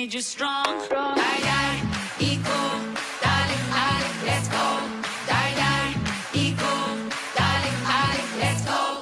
made you strong. Die, die, equal, darling, darling, let's go. Die, die, equal, darling, darling, let's go.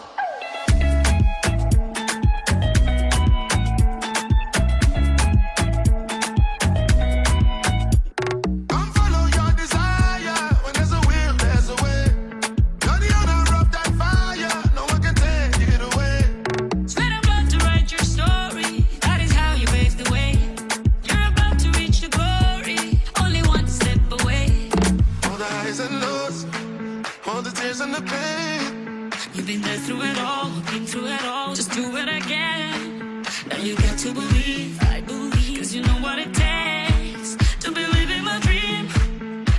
You've been there through it all, been through it all. Just do it again. Now you got to believe, I believe, cause you know what it takes to believe in my dream.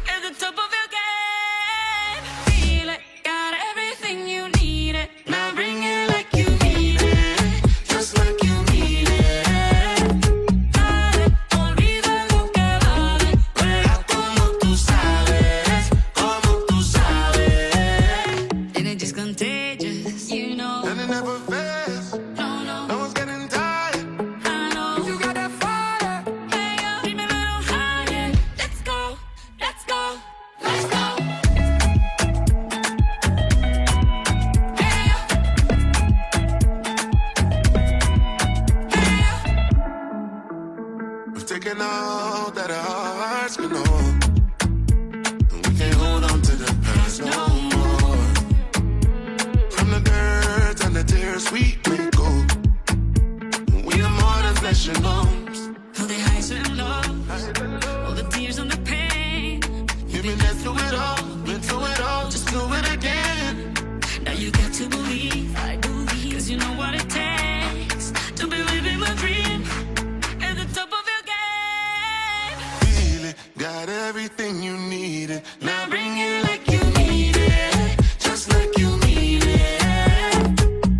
At the top of your game, feel it, got everything you need it. Now bring it like you need it, just like you need it. Dale, olvida lo que vale, juega como tú sabes, como tú sabes. And it just contagious, you know. And it never fails. No, no, No one's getting tired. I know. You got that fire. Hey, yo, dream a little higher. Let's go, let's go, let's go. Hey, yo. Hey, yo. We've taken all that our hearts can hold. And we can't hold on to the past no more. From the dirt and the tears we may go. We are more than flesh and bones. All the highs and lows, all the tears and the pain. You've been there through it all, been through it all. Just do it again. Now you got to believe, I believe, cause you know what it takes to believe in my dream. At the top of your game, Feel it, got everything you needed. now bring it like you need it, just like you need it.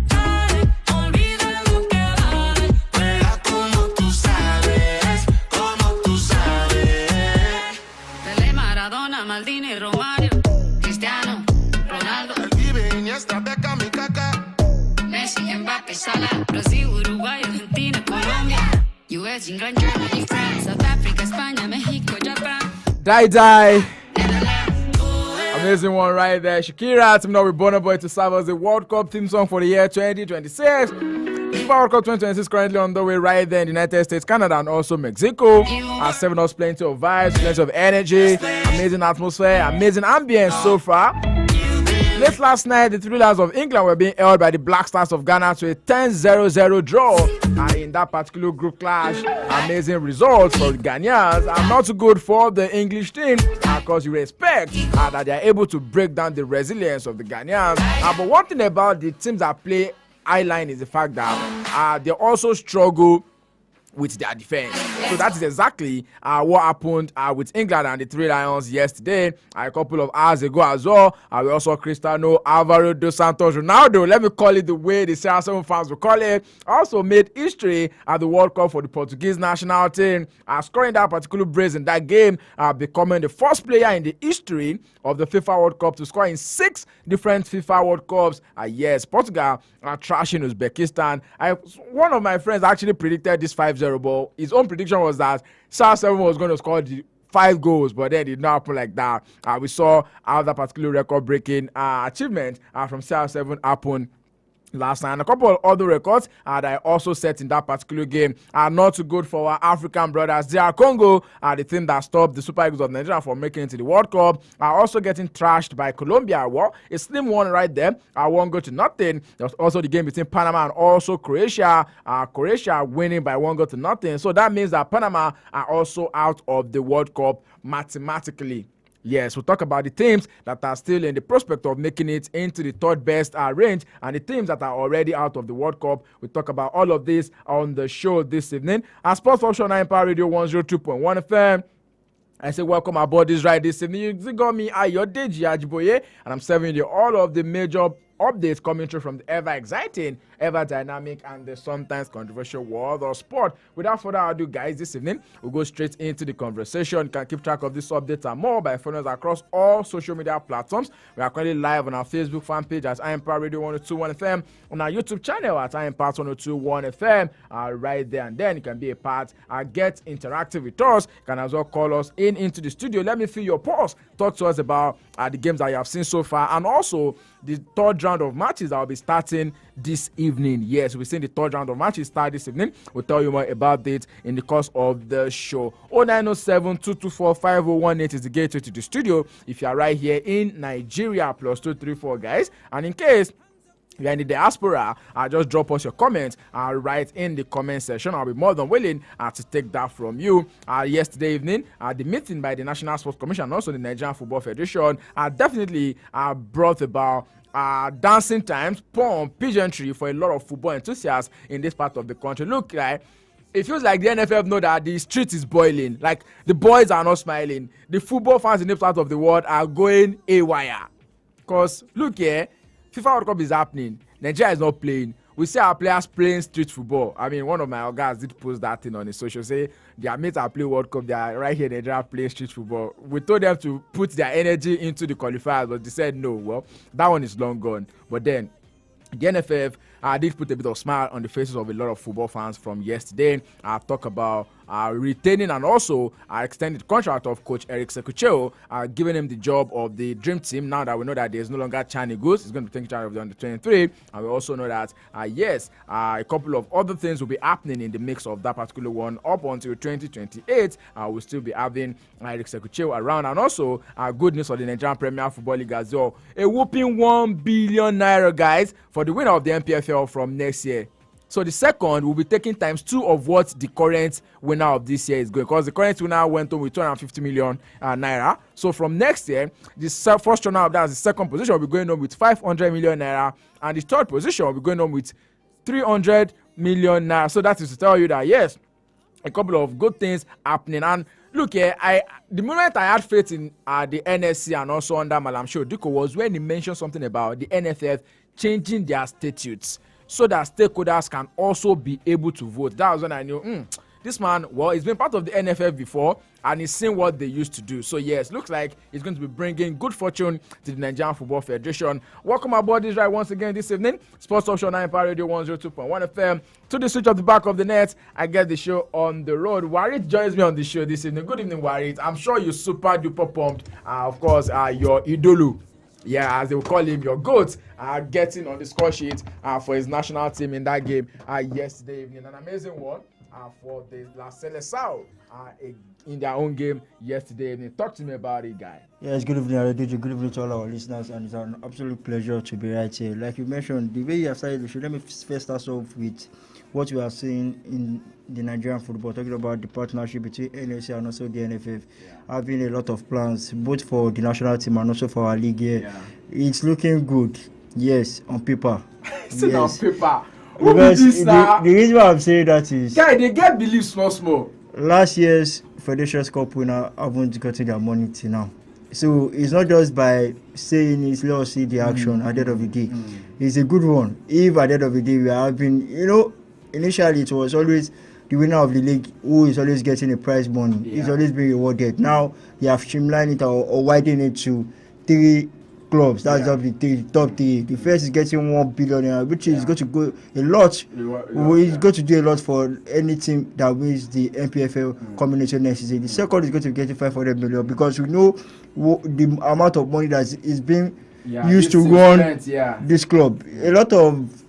Dale, olvida lo que vale, Juega como tú sabes, como tú sabes. Pelé, Maradona, Maldini, Romario, Cristiano, Ronaldo, Vive Iniesta, Beckham y Kaká. Messi, Mbappé, Salah, Brasil, Uruguay, Argentina, Colombia, US, England, Germany, France, South Africa, España, Mexico, Japan, Die. Netherlands. Amazing one right there. Shakira teaming up with Burna Boy to serve as the World Cup theme song for the year 2026. FIFA World Cup 2026 currently on the way right there in the United States, Canada, and also Mexico. Has given us plenty of vibes, plenty of energy, amazing atmosphere, amazing ambience so far. Late last night, the Thrillers of England were being held by the Black Stars of Ghana to a 10-0-0 draw. And in that particular group clash, amazing results for the Ghanaians are not too good for the English team, because you expect that they are able to break down the resilience of the Ghanaians. But one thing about the teams that play I-line is the fact that they also struggle with their defense. So that is exactly what happened with England and the Three Lions yesterday. A couple of hours ago as well, we also Cristiano Alvaro dos Santos Ronaldo, let me call it the way the CR7 fans will call it, also made history at the World Cup for the Portuguese national team, scoring that particular brace in that game, becoming the first player in the history of the FIFA World Cup to score in 6 different FIFA World Cups. Yes, Portugal are trashing Uzbekistan. One of my friends actually predicted this 5-0, but his own prediction was that CR7 was going to score the 5 goals, but then it did not happen like that. We saw how that particular record-breaking achievement from CR7 happen last night. And a couple of other records that I also set in that particular game are not too good for our African brothers. DR Congo are the team that stopped the Super Eagles of Nigeria from making it to the World Cup, are also getting trashed by Colombia. Well, a slim one right there. 1-0. There was also the game between Panama and also Croatia. Croatia winning by 1-0. So that means that Panama are also out of the World Cup mathematically. Yes, we'll talk about the teams that are still in the prospect of making it into the third best range and the teams that are already out of the World Cup. We'll talk about all of this on the show this evening. Sports Option 9 Power Radio 102.1 FM. I say welcome aboard this ride this evening. You got me, Ayodeji Ajiboye, and I'm serving you all of the major updates coming through from the ever exciting, ever dynamic, and the sometimes controversial world of sport. Without further ado, guys, this evening we'll go straight into the conversation. You can keep track of these updates and more by following us across all social media platforms. We are currently live on our Facebook fan page at iEmpire Radio 1021 FM, on our YouTube channel at iEmpire 1021 FM, right there. And then you can be a part, get interactive with us. You can as well call us into the studio. Let me feel your pulse. Talk to us about the games that you have seen so far, and also the third round of matches that will be starting this evening. Yes, we're seeing the third round of matches start this evening. We'll tell you more about it in the course of the show. 0907-224-5018 is the gateway to the studio if you are right here in Nigeria, plus 234, guys. And in case you're in the diaspora, just drop us your comments right in the comment section. I'll be more than willing to take that from you. Yesterday evening, the meeting by the National Sports Commission and also the Nigerian Football Federation definitely brought about dancing times, pomp, pageantry for a lot of football enthusiasts in this part of the country. Look, like, it feels like the NFF know that the street is boiling. Like, the boys are not smiling. The football fans in this part of the world are going haywire. Because, look here, FIFA World Cup is happening. Nigeria is not playing. We see our players playing street football. I mean, one of my guys did post that thing on his social, say their mates are playing World Cup. They are right here in Nigeria playing street football. We told them to put their energy into the qualifiers, but they said no. Well, that one is long gone. But then the NFF did put a bit of smile on the faces of a lot of football fans from yesterday. Talk about retaining and also extended contract of coach Eric Sekucheo, giving him the job of the dream team. Now that we know that there's no longer Chani Goose, he's going to be taking charge of the under 23, and we also know that yes, a couple of other things will be happening in the mix of that particular one up until 2028. We'll still be having Eric Sekucheo around, and also good news for the Nigerian Premier Football League as well. A whooping 1 billion naira, guys, for the winner of the NPFL from next year. So the second will be taking times 2 of what the current winner of this year is going, because the current winner went on with 250 million naira. So from next year, the first runner of that, the second position, will be going on with 500 million naira, and the third position will be going on with 300 million naira. So that is to tell you that yes, a couple of good things happening. And look here, the moment I had faith in the NSC and also under Malam Shehu Diko was when he mentioned something about the NFF changing their statutes so that stakeholders can also be able to vote. That was when I knew, this man, well, he's been part of the NFF before and he's seen what they used to do. So yes, looks like he's going to be bringing good fortune to the Nigerian Football Federation. Welcome aboard this ride once again this evening. Sports Talk Show 9 Power Radio 102.1 FM. To the switch of the back of the net, I get the show on the road. Warit joins me on the show this evening. Good evening, Warit. I'm sure you're super duper pumped. Of course, your idolu, yeah, as they will call him, your GOAT, getting on the score sheet for his national team in that game yesterday evening. An amazing one for the La Seleção in their own game yesterday evening. Talk to me about it, guy. Yes, good evening, DJ. Good evening to all our listeners, and it's an absolute pleasure to be right here. Like you mentioned, the way you have started the show, let me first start off with what we are seeing in the Nigerian football, talking about the partnership between NSC and also the NFF, having a lot of plans, both for the national team and also for our league here. Yeah. It's looking good, yes, on paper. Still yes. On paper. Because the reason why I'm saying that is... Guy, they get belief small. Last year's Federations Cup winner haven't gotten their money till now. So it's not just by saying it's, let us see the action at the end of the day. It's a good one. If at the end of the day we are having, initially it was always the winner of the league who is always getting a prize money. Yeah. He's always being rewarded. Now they have streamlined it or widened it to 3 clubs. That's the top 3. The first is getting 1 billion, which is going to go a lot. It's going to do a lot for any team that wins the NPFL combination next season. The second is going to get 500 million because we know the amount of money that is being used to run this club. A lot of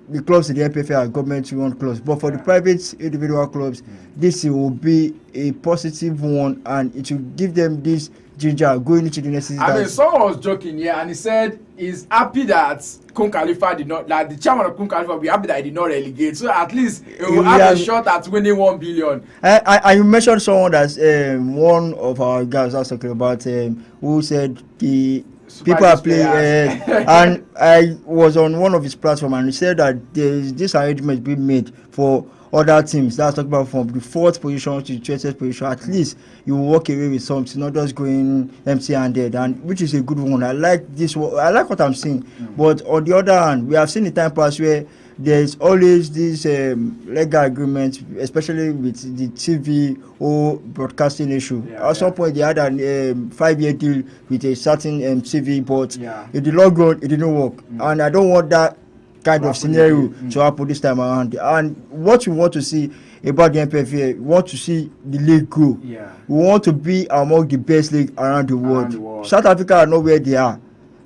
the clubs in the NPFL are government-run clubs, but for the private individual clubs, this will be a positive one, and it will give them this ginger going into the next season. I mean, someone was joking, and he said he's happy that Kun Khalifa did not, like the chairman of Kun Khalifa, will be happy that he did not relegate, so at least he will have a shot at winning 1 billion. And you mentioned someone that's one of our guys I was talking about, who said the people are playing, and I was on one of his platforms, and he said that this arrangement being made for other teams. That's talking about from the 4th position to the 20th position. At least you will walk away with something, not just going empty-handed, and which is a good one. I like this. I like what I'm seeing. But on the other hand, we have seen the time pass where there's always this legal agreement, especially with the TV or broadcasting issue. At some point, they had a 5-year deal with a certain TV, but in the long run, it didn't work. And I don't want that kind of scenario to happen this time around. And what we want to see about the NPFL, we want to see the league grow. We want to be among the best league around the world. South Africa are not where they are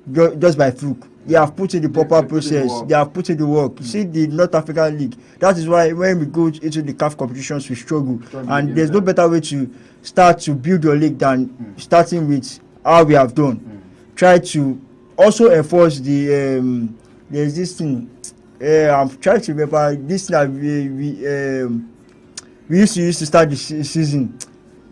just by fluke. They have put in the proper process. They have put in the work. See the North African League. That is why when we go into the CAF competitions, we struggle. And there's no better way to start to build your league than starting with how we have done. Try to also enforce the there's this thing. I'm trying to remember this thing that we used to start the season.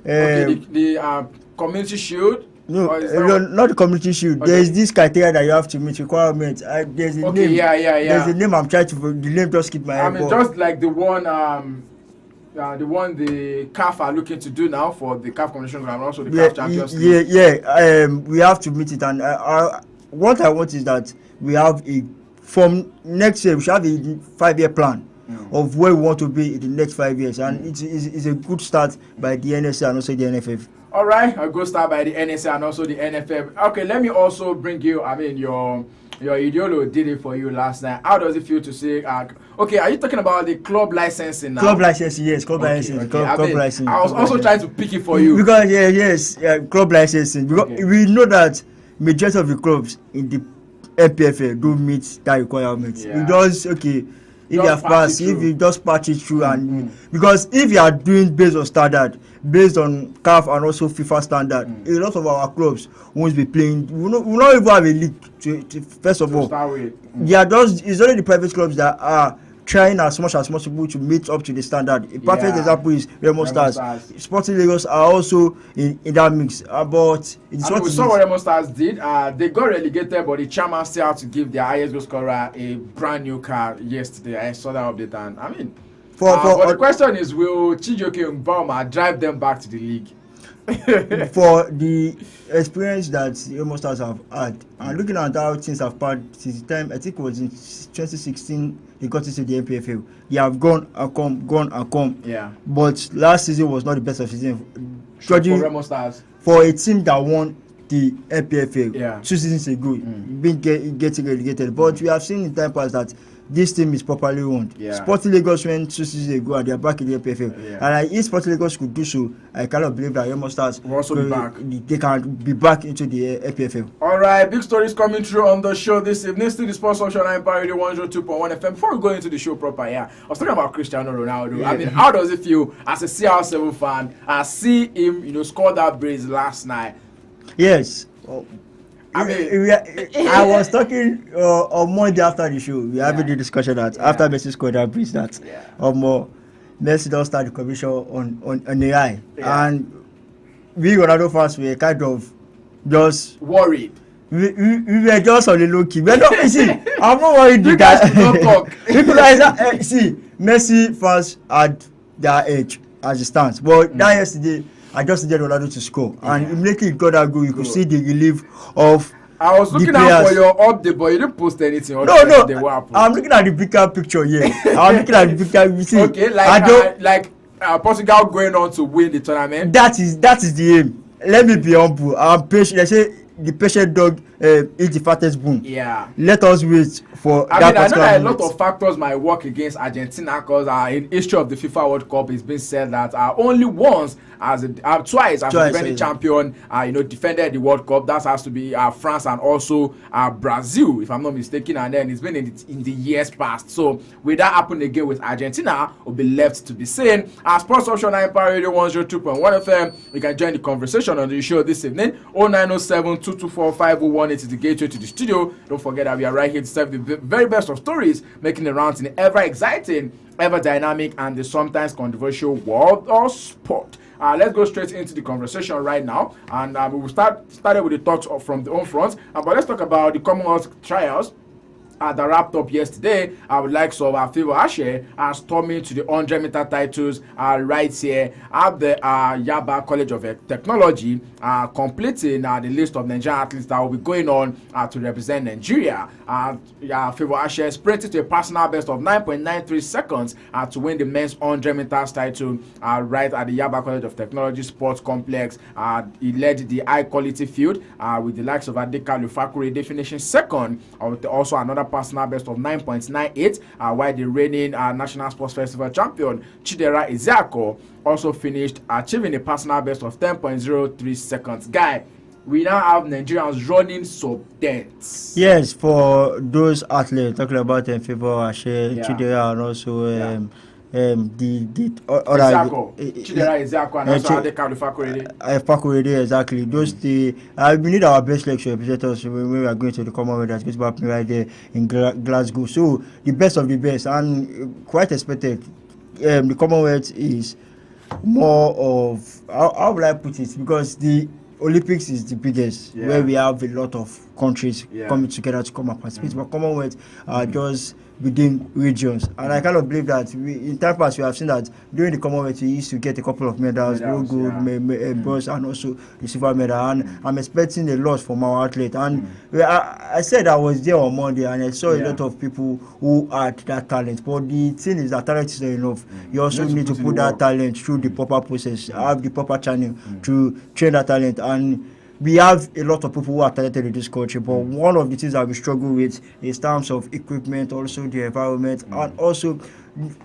The Community Shield. No, not the Community Shield. Okay. There's this criteria that you have to meet requirements. There's a name. There's a name I'm trying to. The name just keep my head. I mean, just like the one the CAF are looking to do now for the CAF competition and also the CAF Champions League. We have to meet it, and what I want is that we have from next year we should have a 5-year plan of where we want to be in the next 5 years, and it's a good start by the NSA and also the NFF. All right, I'll go start by the NSA and also the NFF. Okay, let me also bring you, your Idiolo did it for you last night. How does it feel to say, okay, are you talking about the club licensing now? Club licensing, yes, club licensing. Club licensing. I was also trying to pick it for you. Because, club licensing. Because we know that majority of the clubs in the NPFL don't meet that requirement. We just, if you have passed, if you just patch it through, and because if you are doing based on standard, based on CAF and also FIFA standard, a lot of our clubs won't be playing. We not even have a league to first of all. They are just, it's only the private clubs that are trying as much as possible to meet up to the standard. A perfect example is Remo Stars. Sporting Lagos are also in that mix. But it's we saw what Remo Stars did. They got relegated, but the chairman still had to give their highest goal scorer a brand new car yesterday. I saw that update, and I mean, but the question is, will Chijioke Mboma drive them back to the league? For the experience that Remo Stars have had, and looking at how things have passed since the time, I think it was in 2016 they got into the NPFL. They have gone and come. Yeah. But last season was not the best of season. For Remo Stars. For a team that won the NPFL 2 seasons ago, being getting relegated. But we have seen in time past that this team is properly run. Sporting Lagos went 2 seasons ago and they are back in the NPFL. And if Sporting Lagos could do so, I cannot believe that Remo Stars will also be back. They can be back into the NPFL. Alright, big stories coming through on the show this evening. Still the Sports Social Empire Radio 102.1 FM. Before we go into the show proper, I was talking about Cristiano Ronaldo. I mean, how does it feel as a CR7 fan? I see him, score that brace last night. Yes. I mean, I was talking on Monday after the show. We having the discussion that after Messi scored that brace, that Messi don't start the commission on the eye, and we Ronaldo fans were kind of just worried. We were just on the low key. We're not see. I'm not worried. You guys do not talk. See, Messi fans had their edge as it stands, but that yesterday, I just needed Ronaldo to score, and immediately he got that goal. You could see the relief of. I was looking out for your update, but you didn't post anything. No. I'm looking at the bigger picture here. I'm looking at the bigger. You see, okay, Portugal going on to win the tournament. That is the aim. Let me be humble. I'm patient. They say the patient dog eats the fattest bone. Yeah. Let us wait for that. I know that a lot of factors might work against Argentina because in history of the FIFA World Cup, it's been said that only once twice as a defending champion, defended the World Cup. That has to be France and also Brazil, if I'm not mistaken. And then it's been in the years past. So will that happen again with Argentina? Will be left to be seen. Sports Option Empire Radio 102.1 FM. You can join the conversation on the show this evening. 0907-224-5018 is the gateway to the studio. Don't forget that we are right here to serve the very best of stories, making the rounds in the ever exciting, ever dynamic, and the sometimes controversial world of sport. Let's go straight into the conversation right now, and we will started with the talks from the home front. But let's talk about the Commonwealth trials. that wrapped up yesterday. I would like some Favor Ashe storming to the 100-meter titles right here at the Yaba College of Technology, completing the list of Nigerian athletes that will be going on to represent Nigeria. Favor Ashe sprinted to a personal best of 9.93 seconds to win the men's 100 meters title right at the Yaba College of Technology Sports Complex. He led the high quality field with the likes of Adeka Lufakurede finishing second, also another personal best of 9.98, while the reigning National Sports Festival champion Chidera Ezeako also finished achieving a personal best of 10.03 seconds. Guy, we now have Nigerians running sub-10s. Yes, for those athletes talking about Favor Ashe, Chidera, and also the other Chidera Ezeako and also Adeka Lufakurede. Exactly. Those we need our best legs to represent us when we are going to the Commonwealth that's going to happen right there in Glasgow. So the best of the best, and quite expected. The Commonwealth is more of, how would I put it, because the Olympics is the biggest, where we have a lot of countries coming together to come and participate. But Commonwealth are just within regions, and I kind of believe that in time past we have seen that during the Commonwealth we used to get a couple of medals, gold, bronze, and also the silver medal. And I'm expecting a lot from our athlete. And I said I was there on Monday, and I saw a lot of people who had that talent. But the thing is that talent is not enough. You also need to put that talent through the proper process, have the proper channel to train that talent. And we have a lot of people who are talented in this country, but one of the things that we struggle with is terms of equipment, also the environment, and also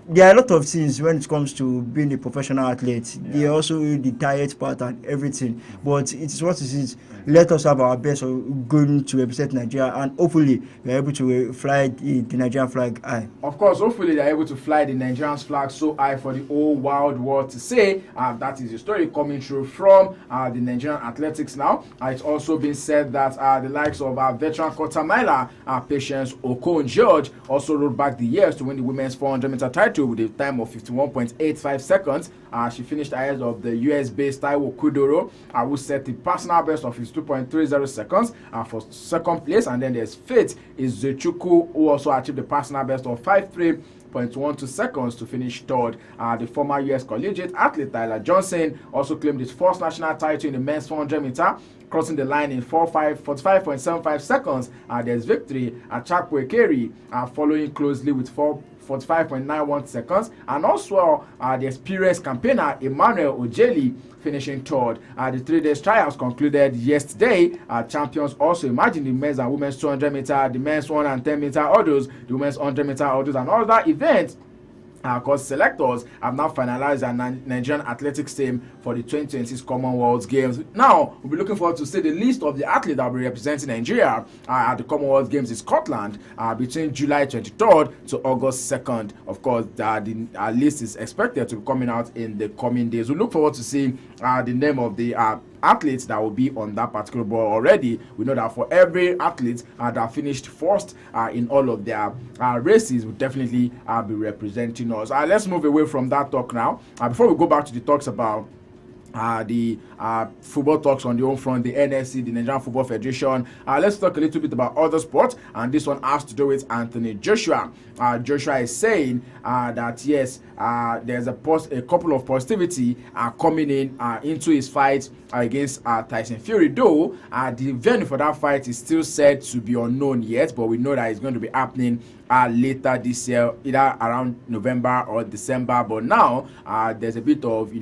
there are a lot of things when it comes to being a professional athlete. They also the diet part and everything, but it is what it is. Let us have our best of going to represent Nigeria, and hopefully we are able to fly the Nigerian flag high. Of course, hopefully they are able to fly the Nigerian flag so high for the whole wild world to say. That is the story coming through from the Nigerian athletics now. It's also been said that the likes of veteran quarter miler Patience Okon-George also rode back the years to win the women's 400-meter title with a time of 51.85 seconds. She finished ahead of the US-based Taiwo Kudoro, who set the personal best of 52.30 seconds for second place. And then there's Faith Izuchukwu, who also achieved the personal best of 53.12 seconds to finish third. The former US collegiate athlete Tyler Johnson also claimed his first national title in the men's 400 meter, crossing the line in 45.75 seconds. There's Victory Achakwe Ekeri following closely with 45.91 seconds, and also the experienced campaigner Emmanuel Ojeli finishing third. The 3 days trials concluded yesterday. Champions also emerged in the men's and women's 200 meter, the men's 110 meter hurdles, the women's 100 meter hurdles, and other events. Because selectors have now finalized their Nigerian athletics team for the 2026 Commonwealth Games. Now, we'll be looking forward to see the list of the athletes that will be representing Nigeria at the Commonwealth Games in Scotland between July 23rd to August 2nd. Of course, the list is expected to be coming out in the coming days. We look forward to seeing the name of the athletes that will be on that particular board already. We know that for every athlete that finished first in all of their races will definitely be representing us. Let's move away from that talk now. Before we go back to the talks about the football talks on the home front, the NSC, the Nigerian Football Federation. Let's talk a little bit about other sports, and this one has to do with Anthony Joshua. Joshua is saying that yes, there's a couple of positivity coming into his fight against Tyson Fury. Though the venue for that fight is still said to be unknown yet, but we know that it's going to be happening later this year, either around November or December. But now there's a bit of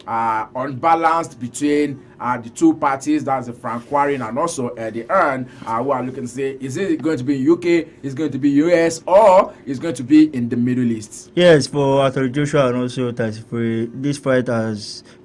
unbalanced between the two parties. That's the Frank Warren and also the Earn, who are looking to say, is it going to be in UK, is it going to be US, or is going to be in the Middle East? Yes, for Anthony Joshua and also Tyson Fury, this fight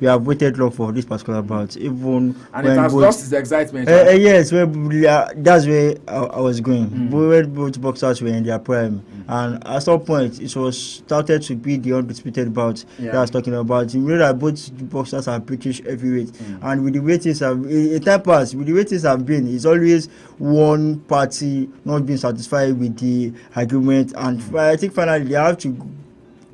we have waited long for this particular bout, even and it has lost its excitement. Yes, that's where I was going. When both boxers were in their prime, and at some point it was started to be the undisputed bout that I was talking about. You know that both boxers are British heavyweight, and with the way things have in time past, with the way things have been, it's always one party not being satisfied with the argument, and I think finally they have to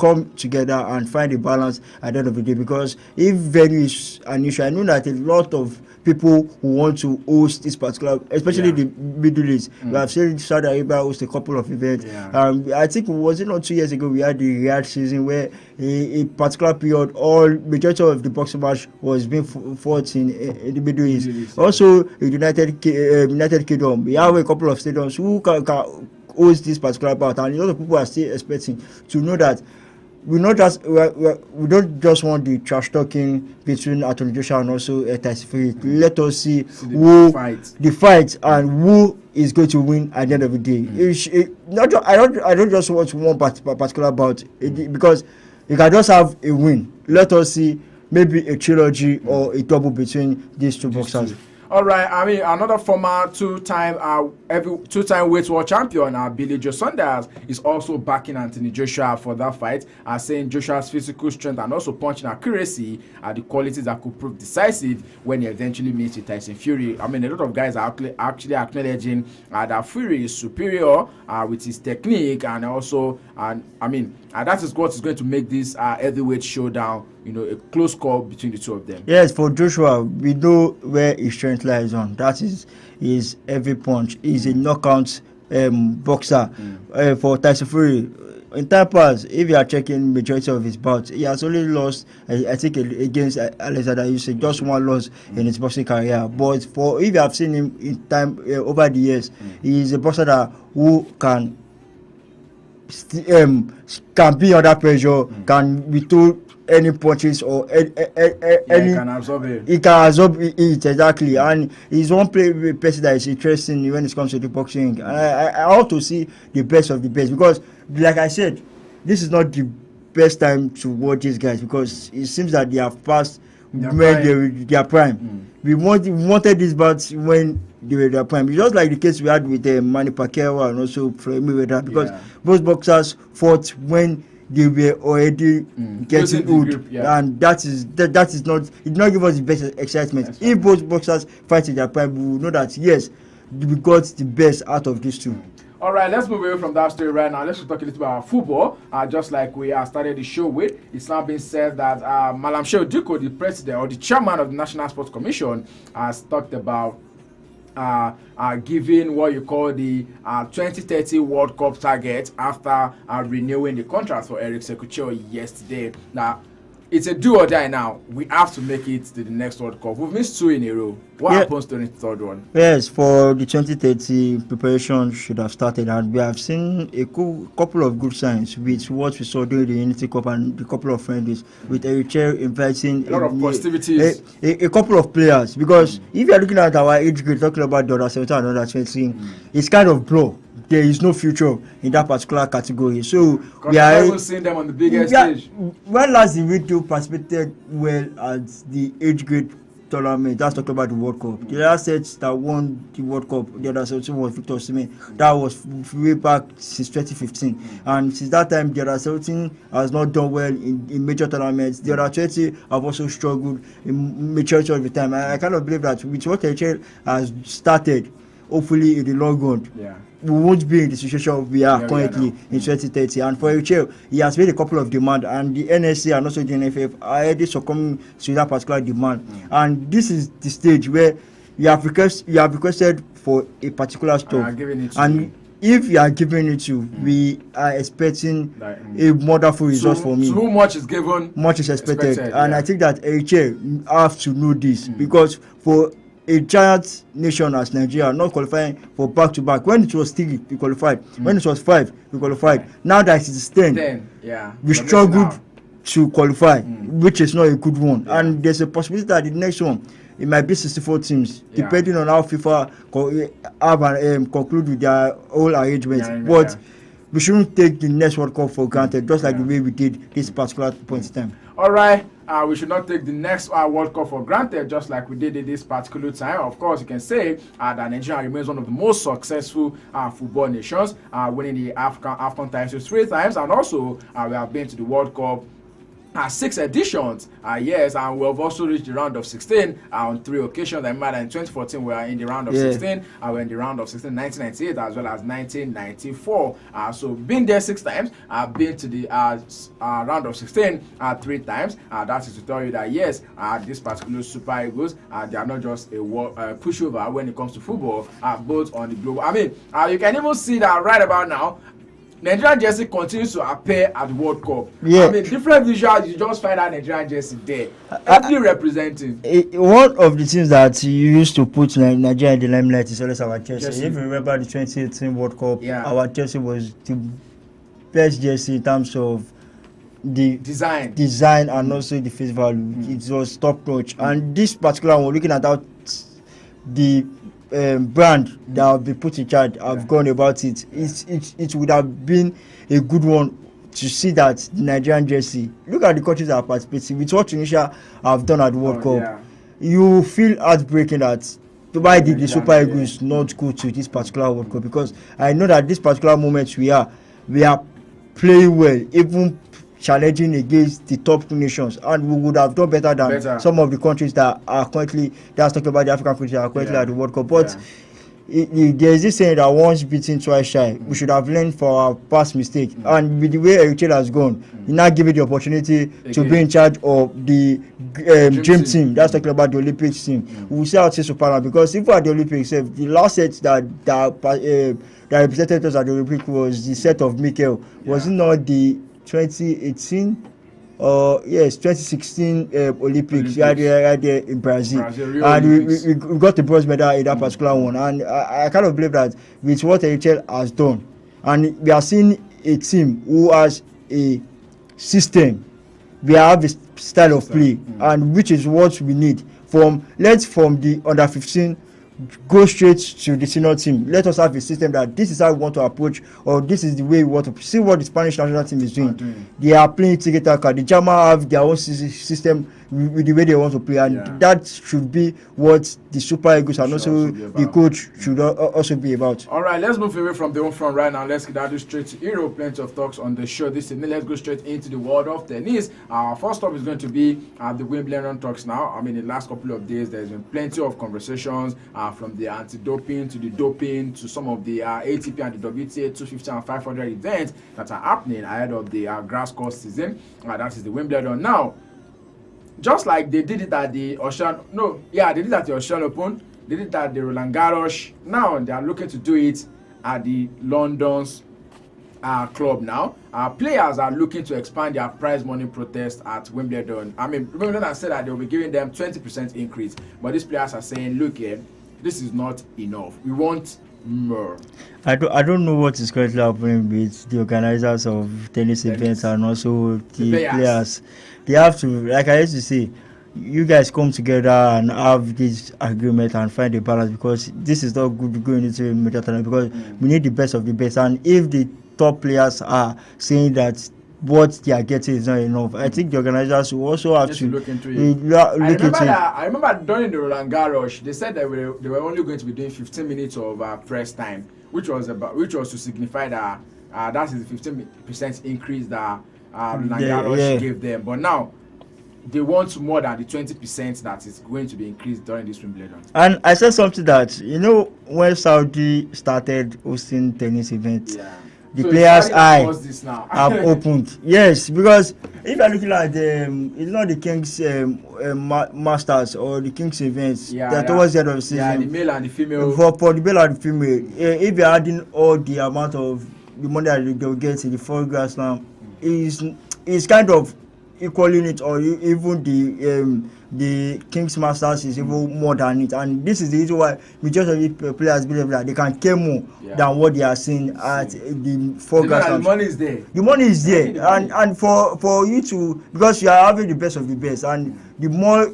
come together and find a balance at the end of the day. Because if venue is an issue, I know that a lot of people who want to host this particular, especially the Middle East. We have seen Saudi Arabia host a couple of events. I think was it not 2 years ago we had the Riyadh season where a particular period all majority of the boxing match was being fought in the Middle East. Also, in United Kingdom, we have a couple of stadiums who can host this particular bout, and a lot of people are still expecting to know that we don't just want the trash talking between Anthony Joshua and also Tyson Fury. Let us see who the fight and who is going to win at the end of the day. I don't just want one particular bout because you can just have a win. Let us see maybe a trilogy or a double between these two boxers. All right, I mean, another former two-time weight world champion, Billy Joe Saunders, is also backing Anthony Joshua for that fight, saying Joshua's physical strength and also punching accuracy are the qualities that could prove decisive when he eventually meets with Tyson Fury. I mean, a lot of guys are actually acknowledging that Fury is superior with his technique, and also, that is what is going to make this heavyweight showdown, a close call between the two of them. Yes, for Joshua, we know where his strength lies on. That is his heavy punch. He's a knockout boxer. For Tyson Fury, in time past, if you are checking majority of his bouts, he has only lost, I think, against Alexander Usyk, just one loss in his boxing career. But if you have seen him in time over the years, he is a boxer who can be under pressure, can withhold any punches or any can absorb it. He can absorb it exactly, and he's one person that is interesting when it comes to the boxing. I want to see the best of the best, because, like I said, this is not the best time to watch these guys because it seems that they have passed their prime. We wanted these bouts when they were their prime. It's just like the case we had with Manny Pacquiao and also Floyd Mayweather, because both boxers fought when they were already getting old, and that is not, it did not give us the best excitement. If both boxers fight in their prime, we will know that yes, we got the best out of these two. All right, let's move away from that story right now. Let's talk a little about football. Just like we started the show with, it's now been said that Malam Shehu Diko, the president or the chairman of the National Sports Commission, has talked about giving what you call the 2030 World Cup target after renewing the contract for Eric Sekucho yesterday. Now, it's a do or die now. We have to make it to the next World Cup. We've missed 2 in a row. What happens to the third one? Yes, for the 2030 preparation should have started, and we have seen a couple of good signs with what we saw during the Unity Cup and the couple of friendlies, with Eritrea inviting a lot of positivities, a couple of players. Because if you are looking at our age grade, talking about the under 17 and under 20, it's kind of blow. There is no future in that particular category. So we are even seeing them on the biggest stage. When last did we participated well at the age grade tournament? That's talking about the World Cup. The last set that won the World Cup, the other set was Victor Osimhen. That was way back since 2015, and since that time the other 17 has not done well in major tournaments. The other 20 have also struggled in majority of the time. I kind of believe that with what HL has started, hopefully in the long run, we won't be in the situation we are currently in 2030. And for HL, he has made a couple of demands, and the NSC and also the NFF are already succumbing to that particular demand. And this is the stage where you have requested for a particular stuff, and if you are giving it to, we are expecting a wonderful result for me. So much is given, much is expected. And I think that HL have to know this, because for a giant nation as Nigeria, not qualifying for back-to-back. When it was 3, we qualified. When it was 5, we qualified. Now that it is 10, we struggled to qualify, which is not a good one. And there's a possibility that the next one, it might be 64 teams, depending on how FIFA conclude with their whole arrangements. But we shouldn't take the next World Cup for granted, just like the way we did this particular point in time. All right. We should not take the next World Cup for granted, just like we did at this particular time. Of course, you can say that Nigeria remains one of the most successful football nations, winning the AFCON titles 3 times, and also we have been to the World Cup 6 editions. Yes, and we have also reached the round of 16 on 3 occasions. I remember in 2014 we were in the round of 16. We were in the round of 16 in 1998 as well as 1994. So been there 6 times. Been to the round of 16 3 times. That is to tell you that yes, this particular Super Eagles, they are not just a pushover when it comes to football, both on the global. I mean, you can even see that right about now. Nigerian jersey continues to appear at the World Cup. Yeah. I mean, different visuals, you just find that Nigerian jersey there. Every representing. One of the things that you used to put Nigeria in the limelight is always our jersey. If you remember the 2018 World Cup, our jersey was the best jersey in terms of the design and also the face value. It was top notch. And this particular one, looking at how the brand that have been put in charge have gone about it, it would have been a good one to see that the Nigerian jersey. Look at the countries that are participating with what Tunisia have done at the World Cup. You feel heartbreaking that why did the Super Eagles not go to this particular World Cup, because I know that this particular moment we are playing well, even challenging against the top 2 nations, and we would have done better than some of the countries that are currently, that's talking about the African countries that are currently at the World Cup. But there is this saying that once beaten, twice shy. We should have learned from our past mistake. And with the way Eritrea has gone, you now give it the opportunity to be in charge of the dream team. That's talking about the Olympics team. We will see how it is to Panama, because if we are the Olympics, the last set that represented us at the Olympics was the set of Mikel. Was it not the 2018 2016 Olympics right there in Brazil, and we got the bronze medal in that particular one. And I kind of believe that with what Eritrea has done, and we are seeing a team who has a system, we have a style of play, and which is what we need from the under 15 go straight to the senior team. Let us have a system that this is how we want to approach, or this is the way we want to see what the Spanish national team is doing. They are playing tiki-taka. The German have their own system with the way they want to play, and that should be what the Super Eagles and also the coach should also be about. All right, let's move away from the home front right now. Let's get straight to Europe. Plenty of talks on the show this evening. Let's go straight into the world of tennis. Our first stop is going to be the Wimbledon talks now. I mean, the last couple of days, there's been plenty of conversations from the anti-doping to the doping to some of the ATP and the WTA 250 and 500 events that are happening ahead of the grass court season. That is the Wimbledon. Now, just like they did it at the they did it at the Australian Open, they did it at the Roland Garros. Now they are looking to do it at the London's club now. Players are looking to expand their prize money protest at Wimbledon. I mean, Wimbledon has said that they'll be giving them 20% increase, but these players are saying, look here, this is not enough. We want more. I don't know what is currently happening with the organizers of tennis events and also the players. They have to, like I used to say, you guys come together and have this agreement and find a balance, because this is not good going into a major tournament, because we need the best of the best. And if the top players are saying that what they are getting is not enough, I think the organizers will also have to look into it. I remember during the Roland Garros, they said that they were only going to be doing 15 minutes of press time, which was to signify that that is the 15% increase that Roland Garros gave them. But now they want more than the 20% that is going to be increased during this Wimbledon. And I said something that, when Saudi started hosting tennis events, the players' eyes have opened. Yes, because if you're looking at it's not the King's Masters or the King's events that towards the end of the season. Yeah, the male and the female. For the male and the female, if you're adding all the amount of the money that they'll get in the 4 Grand Slam, is kind of equaling it, or even the King's Masters is even more than it. And this is the reason why majority of the players believe that they can care more than what they are seeing at the 4 Grand Slams. The money is there. The money is there, and for you to, because you are having the best of the best, and the more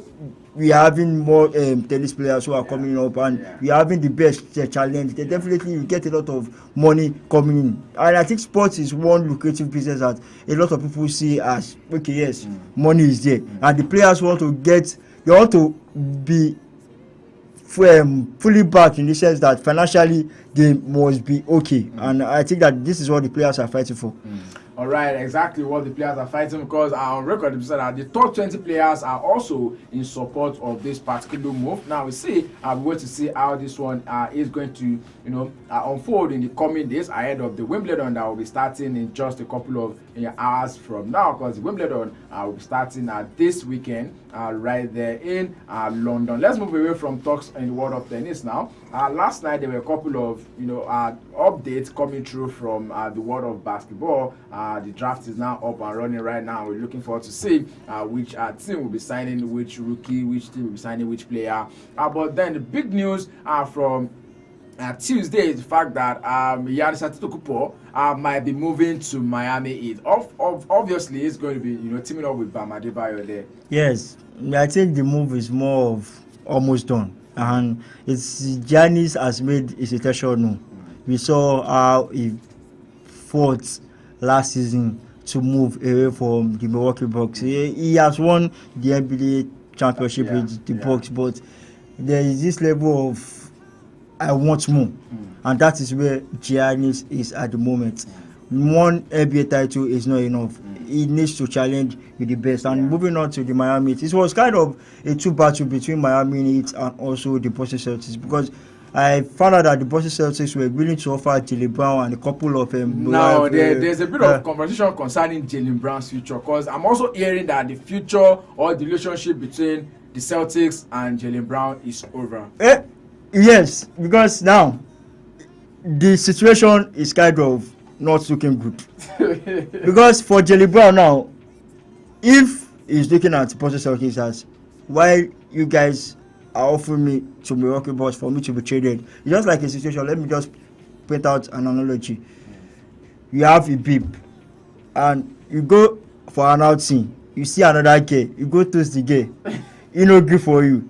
we are having more tennis players who are coming up, and we are having the best challenge, then definitely you get a lot of money coming in. And I think sports is one lucrative business that a lot of people see as, okay, yes, money is there, and the players want to be fully back in the sense that financially they must be okay. And I think that this is what the players are fighting for. All right, exactly what the players are fighting, because on record they said that the top 20 players are also in support of this particular move. Now we see, we're going to see how this one is going to, unfold in the coming days ahead of the Wimbledon that will be starting in just a couple of hours from now, because the Wimbledon will be starting this weekend right there in London. Let's move away from talks in the world of tennis now. Last night there were a couple of updates coming through from the world of basketball. The draft is now up and running right now. We're looking forward to see which team will be signing which rookie, which team will be signing which player. But then the big news from Tuesday is the fact that Giannis Antetokounmpo might be moving to Miami Heat. Obviously, it's going to be teaming up with Bam Adebayo there. Yes, I think the move is more of almost done, and it's Giannis has made his intention known. We saw how he fought last season to move away from the Milwaukee Bucks. He has won the NBA championship with the Bucks, but there is this level of I want more, and that is where Giannis is at the moment. One NBA title is not enough. He needs to challenge with the best. And moving on to the Miami Heat, it was kind of a two battle between Miami Heat and also the Boston Celtics, because I found out that the Boston Celtics were willing to offer Jaylen Brown and a couple of now there's a bit of conversation concerning Jaylen Brown's future, because I'm also hearing that the future or the relationship between the Celtics and Jaylen Brown is over. Yes, because now the situation is kind of not looking good. Because for Jaylen Brown now, if he's looking at the Boston Celtics as why you guys are offering me to Milwaukee Bucks for me to be traded, it's just like a situation. Let me just point out an analogy. You have a beep and you go for an outing, you see another gay, you go toast the gay, he no good for you.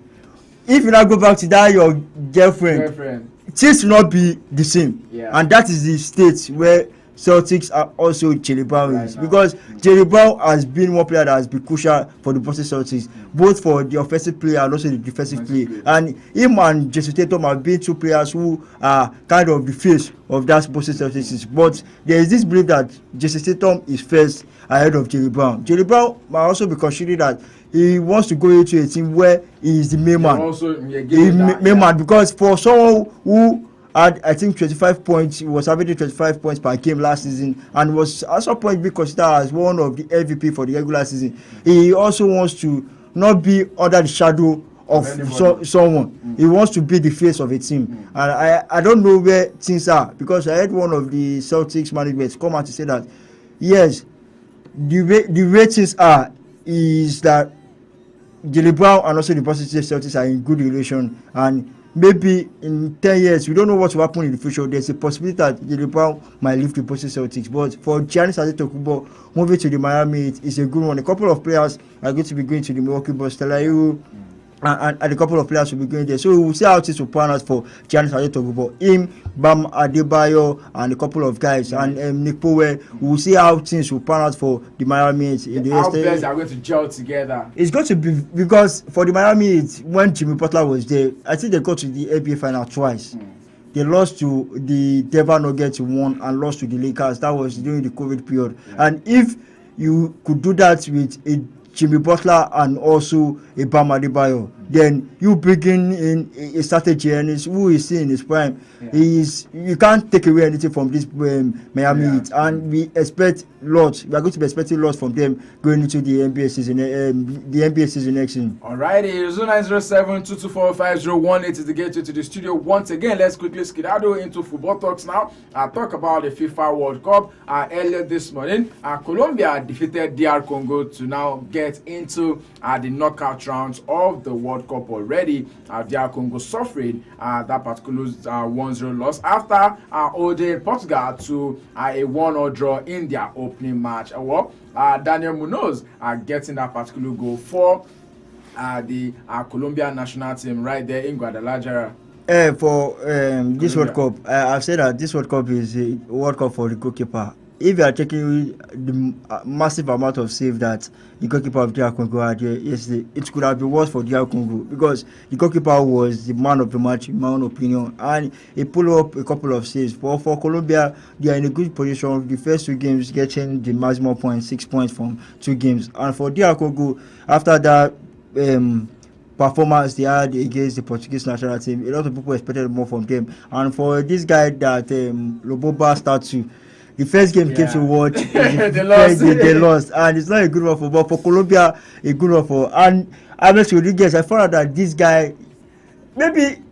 If you now go back to that your girlfriend, things will not be the same. And that is the state where Celtics are also Jaylen Brown is, because Jaylen Brown has been one player that has been crucial for the Boston Celtics, both for the offensive play and also the defensive play. And him and Jason Tatum have been two players who are kind of the face of that Boston Celtics. But there is this belief that Jason Tatum is first ahead of Jaylen Brown. Jaylen Brown might also be considering that he wants to go into a team where he is the main man. Because for someone who had, I think, 25 points, he was averaging 25 points per game last season, and was at some point be considered as one of the MVP for the regular season. He also wants to not be under the shadow of someone. He wants to be the face of a team. And I don't know where things are, because I heard one of the Celtics management come out to say that yes, the way things are is that Jaylen Brown and also the Boston Celtics are in good relation, and maybe in 10 years we don't know what will happen in the future. There's a possibility that Jaylen Brown might leave the Boston Celtics, but for Giannis Antetokounmpo moving to the Miami Heat is a good one. A couple of players are going to be going to the Milwaukee Bucks, and a couple of players will be going there. So we'll see how things will pan out for Giannis Antetokounmpo, him, Bam Adebayo, and a couple of guys, and Nick Powell. We'll see how things will pan out for the Miami Heat. How players are going to gel together. It's going to be, because for the Miami Heat, when Jimmy Butler was there, I think they got to the NBA final twice. They lost to the Denver Nuggets one and lost to the Lakers. That was during the COVID period. And if you could do that with a Jimmy Butler and also a Bam Adebayo, then you bring in a starter Giannis who is in his prime. You can't take away anything from this Miami Heat, and we expect lots. We are going to be expecting lots from them going into the NBA season, next season. Alrighty, 0907-224-5018 is the gateway to the studio. Once again, let's quickly skedaddle into football talks now. Talk about the FIFA World Cup. Earlier this morning, Colombia defeated DR Congo to now get into the knockout rounds of the World Cup already. DR Congo suffering that particular 1-0 loss after holding Portugal to a 1-0 draw in their opening match. Daniel Munoz getting that particular goal for the Colombian national team right there in Guadalajara. For this World Cup, I've said that this World Cup is a World Cup for the goalkeeper. if you are taking the massive amount of save that the goalkeeper of DR Congo had here yesterday, it could have been worse for DR Congo because the goalkeeper was the man of the match, in my own opinion, and he pulled up a couple of saves. But for Colombia, they are in a good position. The first 2 games getting the maximum points, 6 points from 2 games, and for DR Congo, after that performance they had against the Portuguese national team, a lot of people expected more from them. And for this guy that Loboba started to, the first game came to watch, they lost, and it's not a good one for, but for Colombia, a good one for. And James Rodriguez, I found out that this guy, maybe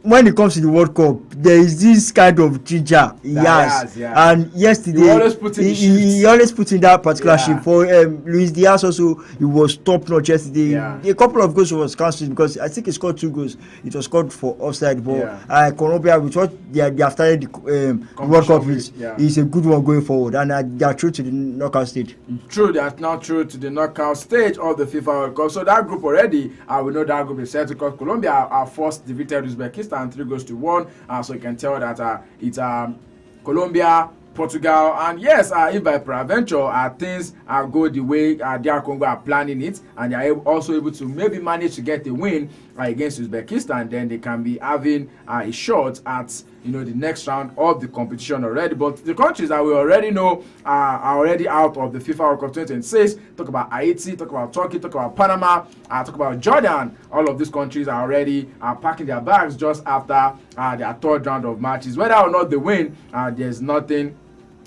when it comes to the World Cup, there is this kind of ginger he has. And yesterday he always put in that particular shape. For Luis Diaz also, he was top notch yesterday. A couple of goals was cancelled because I think he scored 2 goals. It was scored for offside. But Colombia, with what they have started the World Cup with, is a good one going forward, and they are true to the knockout stage. True, they are now true to the knockout stage of the FIFA World Cup. So that group already, we know that group is set because Colombia are first defeated Uzbekistan 3-1, so you can tell that it's Colombia, Portugal, and yes, if by peradventure things go the way DR Congo are planning it, and they are also able to maybe manage to get a win against Uzbekistan, then they can be having a shot at the next round of the competition already. But the countries that we already know are already out of the FIFA World Cup 2026. Talk about Haiti, talk about Turkey, talk about Panama, talk about Jordan. All of these countries are already packing their bags just after their 3rd round of matches. Whether or not they win, there's nothing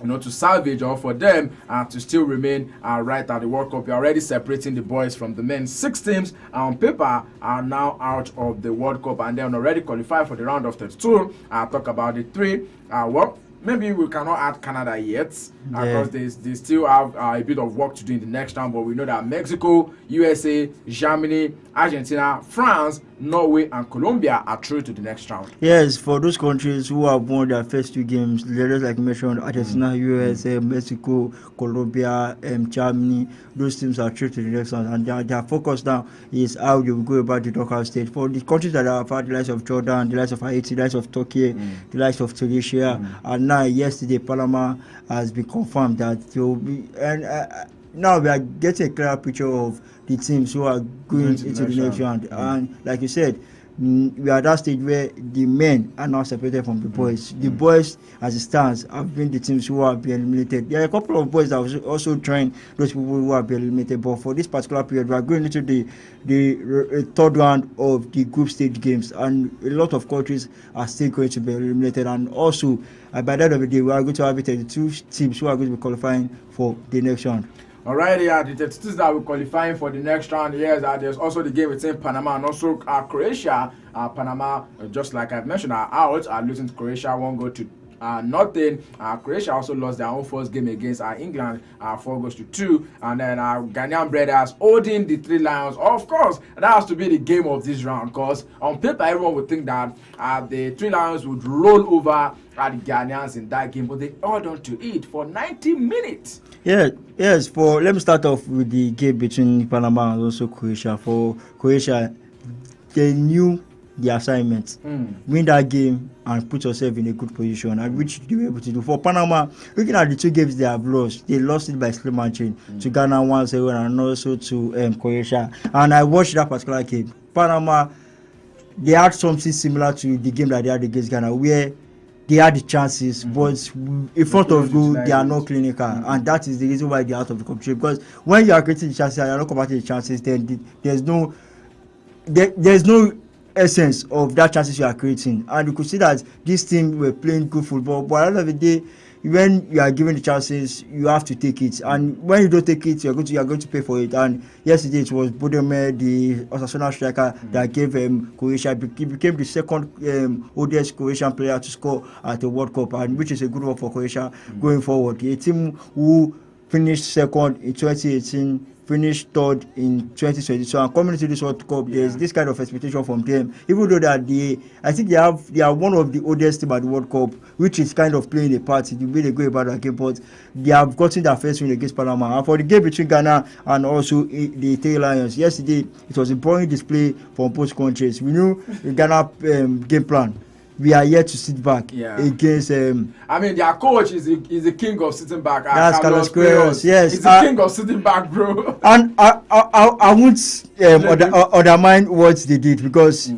to salvage or for them to still remain right at the World Cup. You're already separating the boys from the men. 6 teams on paper are now out of the World Cup and then already qualified for the round of 32. I'll talk about the 3. Maybe we cannot add Canada yet because they still have a bit of work to do in the next round, but we know that Mexico, USA, Germany, Argentina, France, Norway, and Colombia are through to the next round. Yes, for those countries who have won their first 2 games, just like you mentioned, Argentina, USA, Mexico, Colombia, Germany, those teams are through to the next round, and their focus now is how they will go about the knockout stage. For the countries that have had the likes of Jordan, the likes of Haiti, the likes of Turkey, the likes of Tunisia, and now yesterday Panama has been confirmed that they will be, and now we are getting a clear picture of the teams who are going into the next round. And like you said, we are at that stage where the men are now separated from the boys. The boys, as it stands, have been the teams who have been eliminated. There are a couple of boys that are also trying those people who have been eliminated. But for this particular period, we are going into the 3rd round of the group stage games, and a lot of countries are still going to be eliminated. And also, by the end of the day, we are going to have 32 teams who are going to be qualifying for the next round. Alright, the 32 that will qualifying for the next round. Yes, there's also the game between Panama and also Croatia. Panama, just like I've mentioned, are out, are losing to Croatia 1 goal to nothing. Croatia also lost their own first game against England 4-2, and then Ghanaian brothers holding the 3 Lions. Of course, that has to be the game of this round because on paper everyone would think that the 3 Lions would roll over the Ghanaians in that game, but they held on to it for 90 minutes. Let me start off with the game between Panama and also Croatia. For Croatia, they knew the assignment, win that game and put yourself in a good position, and which they were able to do. For Panama, looking at the 2 games they have lost, they lost it by slim margin to Ghana 1-0 and also to Croatia. And I watched that particular game. Panama, they had something similar to the game that they had against Ghana, where they had the chances, but in front of goal, they are not clinical, and that is the reason why they're out of the competition. Because when you are creating the chances and you're not converting the chances, then there's no essence of that chances you are creating. And you could see that this team were playing good football, but at the end of the day, when you are given the chances, you have to take it, and when you don't take it, you are going to pay for it. And yesterday it was Bodeme, the Osasuna striker, that gave Croatia. He became the second oldest Croatian player to score at the World Cup, and which is a good one for Croatia going forward. A team who finished second in 2018, finished 3rd in 2022, and coming into this World Cup, there's this kind of expectation from them. Even though that I think they are one of the oldest team at the World Cup, which is kind of playing a part in the way they go about that game. But they have gotten their first win against Panama. And for the game between Ghana and also the 3 Lions, yesterday it was a boring display from both countries. We knew the Ghana game plan. we are yet to sit back against. I mean, their coach is the king of sitting back. That's Carlos Queiroz. Yes, he's the king of sitting back, bro. And I won't undermine what they did because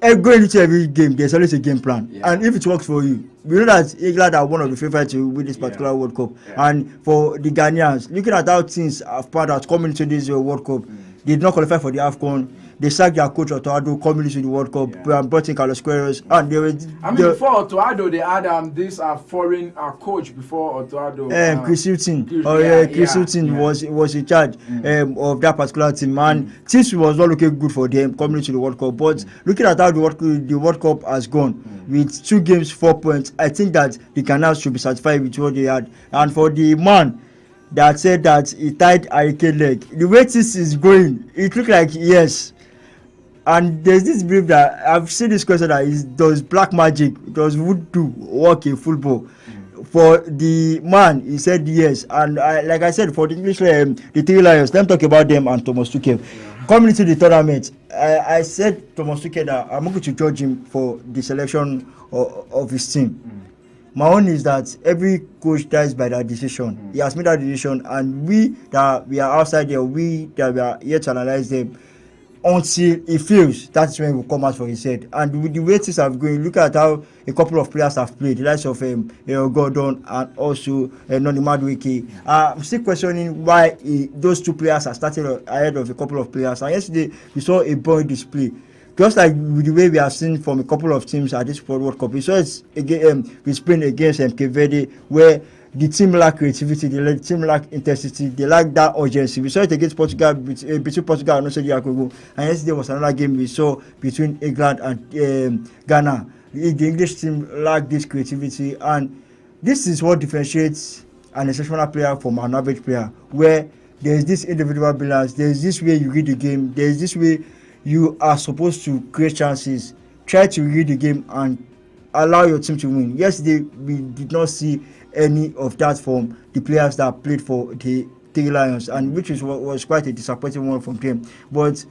going into every game, there's always a game plan, and if it works for you, we know that England are one of the favorites to win this particular World Cup. And for the Ghanaians, looking at how things have panned out coming into this World Cup, they did not qualify for the AFCON. They sacked their coach Otto Addo coming into the World Cup, brought in Carlos Queiroz, and they were. Before Otto Addo, they had this foreign coach before Otto Addo. Chris Hughton. Chris Hughton was in charge of that particular team, and things was not looking good for them coming into the World Cup. But looking at how the World Cup has gone, with 2 games, 4 points, I think that the Ghanaians should be satisfied with what they had. And for the man that said that he tied Hurricane leg, the way this is going, it looked like yes. And there's this belief that I've seen this question that does black magic, does voodoo work in football? For the man, he said yes. And like I said, for the English, the 3 Lions, let me talk about them and Thomas Tuchel. Coming into the tournament, I said Thomas Tuchel that I'm not going to judge him for the selection of his team. My own is that every coach dies by that decision. He has made that decision, and we that we are outside there, we that we are yet to analyze them until he feels that's when he will come out for his head. And with the way things have going, look at how a couple of players have played, the likes of Gordon and also Noni Madueke. I'm still questioning why those 2 players are starting ahead of a couple of players. And yesterday we saw a bold display, just like with the way we have seen from a couple of teams at this World Cup. We saw it again with Spain against Cape Verde, where the team lack creativity, the team lack intensity, they lack that urgency. We saw it against Portugal, between Portugal and also Congo. And yesterday was another game we saw between England and Ghana. The English team lack this creativity, and this is what differentiates an exceptional player from an average player, where there is this individual balance, there is this way you read the game, there is this way you are supposed to create chances. Try to read the game and allow your team to win. Yesterday, we did not see any of that from the players that played for the 3 Lions, and which was quite a disappointing one from them. But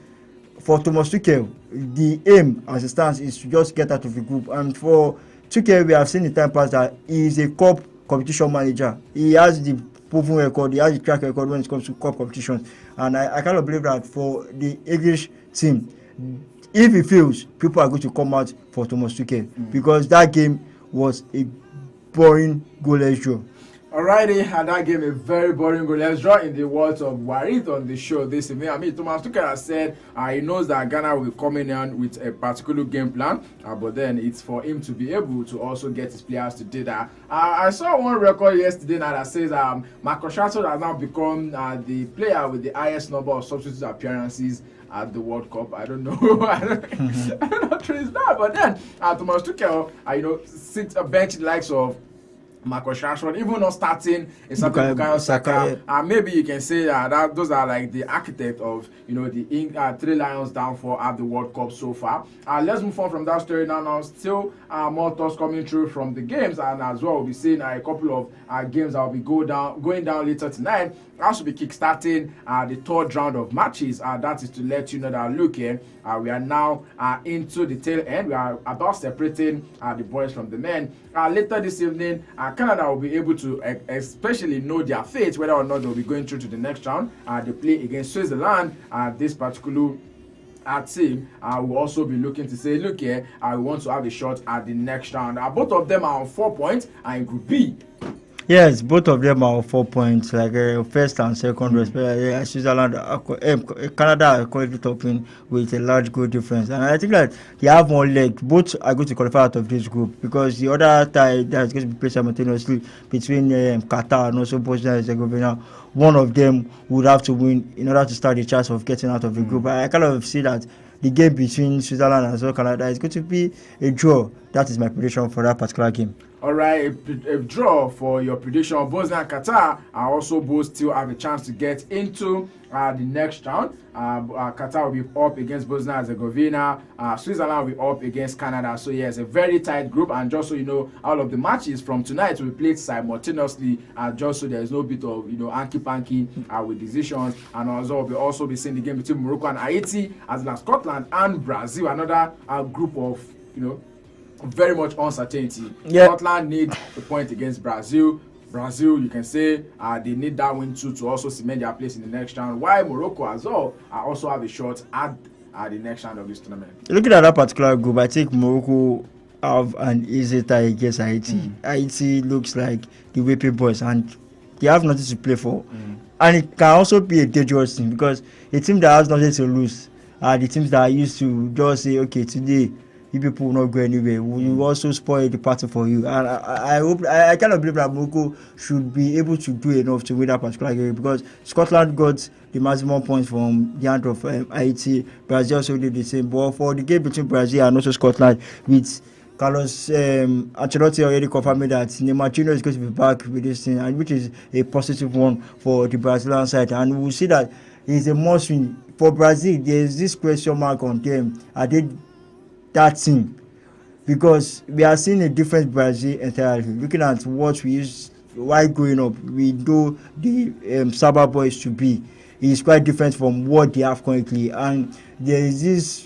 for Thomas Tuchel, the aim as it stands is to just get out of the group. And for Tuchel, we have seen in time past that he is a cup competition manager. He has the proven record, he has the track record when it comes to cup competitions. And I cannot believe that for the English team, if he feels, people are going to come out for Thomas Tuchel, because that game was a boring goalless draw. Alrighty, and that game a very boring goalless draw in the words of Warid on the show this evening. I mean, Thomas Tuchel has said he knows that Ghana will come in with a particular game plan, but then it's for him to be able to also get his players to do that. I saw one record yesterday now that says Marcus Rashford has now become the player with the highest number of substitute appearances at the World Cup. I don't know. I don't know if it's that, but then Thomas Tuchel, sits a bench the likes of Marcus Rashford, even not starting a certain Bukayo Saka. Maybe you can say that those are like the architect of the 3 Lions downfall at the World Cup so far. Let's move on from that story now. Still more thoughts coming through from the games, and as well we'll be seeing a couple of games that will be going down later tonight. I should be kickstarting the 3rd round of matches. That is to let you know that look here, we are now into the tail end. We are about separating the boys from the men. Later this evening, Canada will be able to especially know their fate, whether or not they'll be going through to the next round. They play against Switzerland. This particular team will also be looking to say, look here, we want to have a shot at the next round. Both of them are on 4 points in Group B. Yes, both of them are 4 points, like first and second, respectively. Switzerland, Canada are currently topping with a large goal difference, and I think that they have more legs. Both are going to qualify out of this group, because the other tie that is going to be played simultaneously between Qatar and also Bosnia and Herzegovina, one of them would have to win in order to start the chance of getting out of the group. I kind of see that the game between Switzerland and also Canada is going to be a draw. That is my prediction for that particular game. All right, a draw for your prediction. Bosnia and Qatar are also both still have a chance to get into the next round. Qatar will be up against Bosnia and Herzegovina. Switzerland will be up against Canada. So yes, a very tight group. And just so you know, all of the matches from tonight will be played simultaneously. Just so there is no bit of hanky-panky with decisions. And also we'll also be seeing the game between Morocco and Haiti, as well as Scotland and Brazil. Another group of very much uncertainty. Yeah. Scotland need a point against Brazil. Brazil, you can say they need that win too to also cement their place in the next round. While Morocco as well also have a shot at the next round of this tournament. Looking at that particular group, I think Morocco have an easy tie against Haiti. Haiti looks like the whipping boys and they have nothing to play for. And it can also be a dangerous thing because a team that has nothing to lose are the teams that are used to just say, okay, today you people will not go anywhere. We will also spoil the party for you. And I hope I cannot believe that Morocco should be able to do enough to win that particular game because Scotland got the maximum points from the hand of Haiti. Brazil also did the same. But for the game between Brazil and also Scotland, with Carlos Ancelotti already confirmed that Neymar Jr. is going to be back with this thing, and which is a positive one for the Brazilian side. And we'll see that it's a must win. For Brazil, there is this question mark on them. Are they that team? Because we are seeing a different Brazil entirely. Looking at what we used while growing up, we know the Saba boys to be. It's quite different from what they have currently. And there is this.